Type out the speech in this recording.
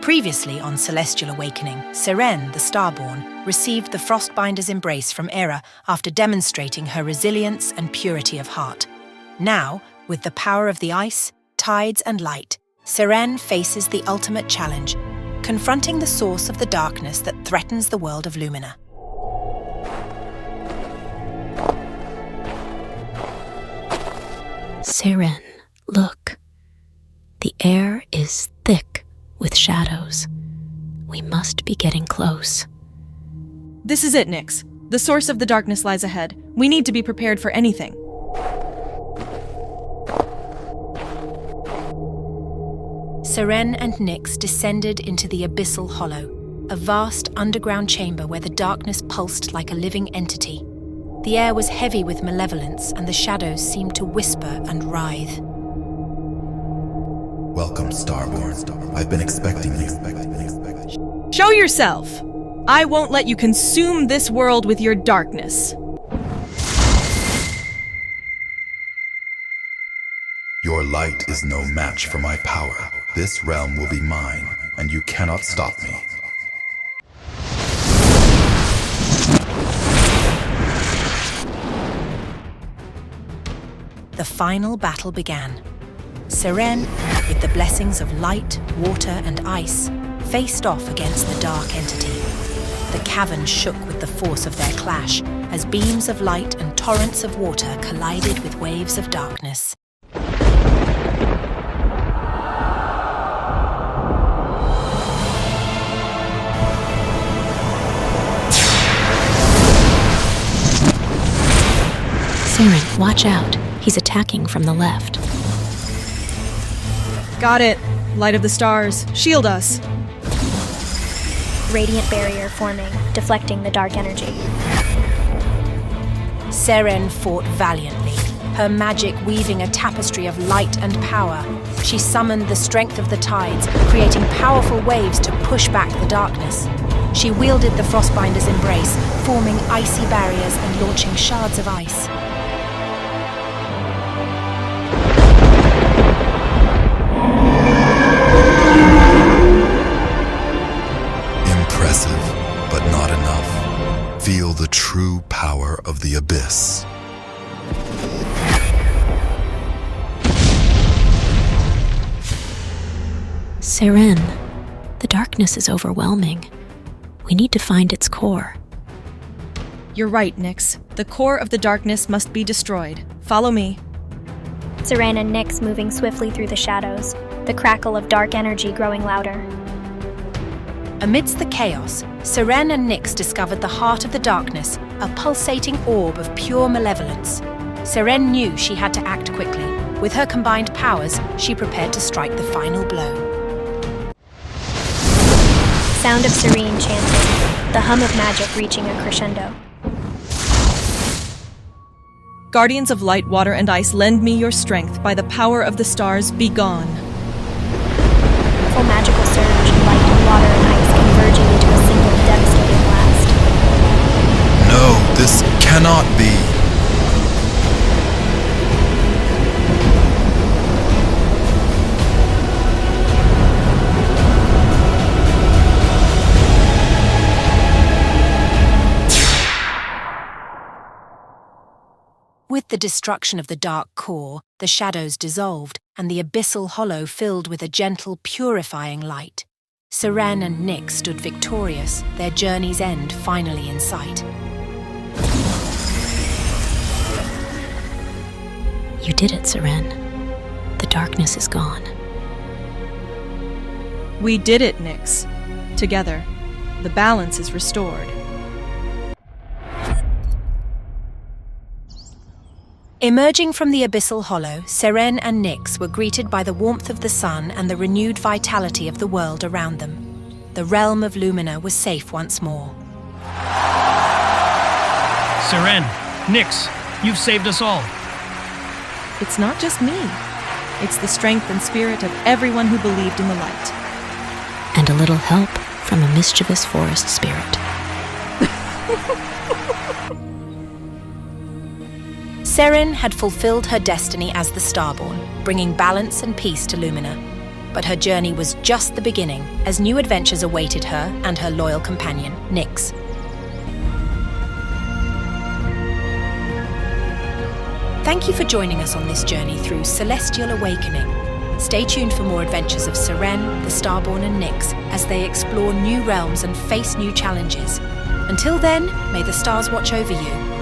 Previously on Celestial Awakening, Seren, the Starborn, received the Frostbinder's embrace from Era after demonstrating her resilience and purity of heart. Now, with the power of the ice, tides and light, Seren faces the ultimate challenge, confronting the source of the darkness that threatens the world of Lumina. Seren, look. The air is thick with shadows. We must be getting close. This is it, Nyx. The source of the darkness lies ahead. We need to be prepared for anything. Seren and Nyx descended into the Abyssal Hollow, a vast underground chamber where the darkness pulsed like a living entity. The air was heavy with malevolence, and the shadows seemed to whisper and writhe. Welcome, Starborn. I've been expecting you. Show yourself! I won't let you consume this world with your darkness. Your light is no match for my power. This realm will be mine, and you cannot stop me. The final battle began. Seren, with the blessings of light, water, and ice, faced off against the dark entity. The cavern shook with the force of their clash as beams of light and torrents of water collided with waves of darkness. Seren, watch out. He's attacking from the left. Got it. Light of the stars, shield us. Radiant barrier forming, deflecting the dark energy. Seren fought valiantly, her magic weaving a tapestry of light and power. She summoned the strength of the tides, creating powerful waves to push back the darkness. She wielded the Frostbinder's embrace, forming icy barriers and launching shards of ice. But not enough. Feel the true power of the abyss. Seren, the darkness is overwhelming. We need to find its core. You're right, Nyx. The core of the darkness must be destroyed. Follow me. Seren and Nyx moving swiftly through the shadows, the crackle of dark energy growing louder. Amidst the chaos, Seren and Nyx discovered the heart of the darkness, a pulsating orb of pure malevolence. Seren knew she had to act quickly. With her combined powers, she prepared to strike the final blow. Sound of Seren chanting, the hum of magic reaching a crescendo. Guardians of light, water, and ice, lend me your strength. By the power of the stars, be gone. Full magical surge, light, water, and ice converging into a single devastating blast. No, this cannot be. With the destruction of the dark core, the shadows dissolved, and the Abyssal Hollow filled with a gentle, purifying light. Seren and Nyx stood victorious, their journey's end finally in sight. You did it, Seren. The darkness is gone. We did it, Nyx. Together, the balance is restored. Emerging from the Abyssal Hollow, Seren and Nyx were greeted by the warmth of the sun and the renewed vitality of the world around them. The realm of Lumina was safe once more. Seren, Nyx, you've saved us all. It's not just me. It's the strength and spirit of everyone who believed in the light. And a little help from a mischievous forest spirit. Seren had fulfilled her destiny as the Starborn, bringing balance and peace to Lumina. But her journey was just the beginning, as new adventures awaited her and her loyal companion, Nyx. Thank you for joining us on this journey through Celestial Awakening. Stay tuned for more adventures of Seren, the Starborn and Nyx as they explore new realms and face new challenges. Until then, may the stars watch over you.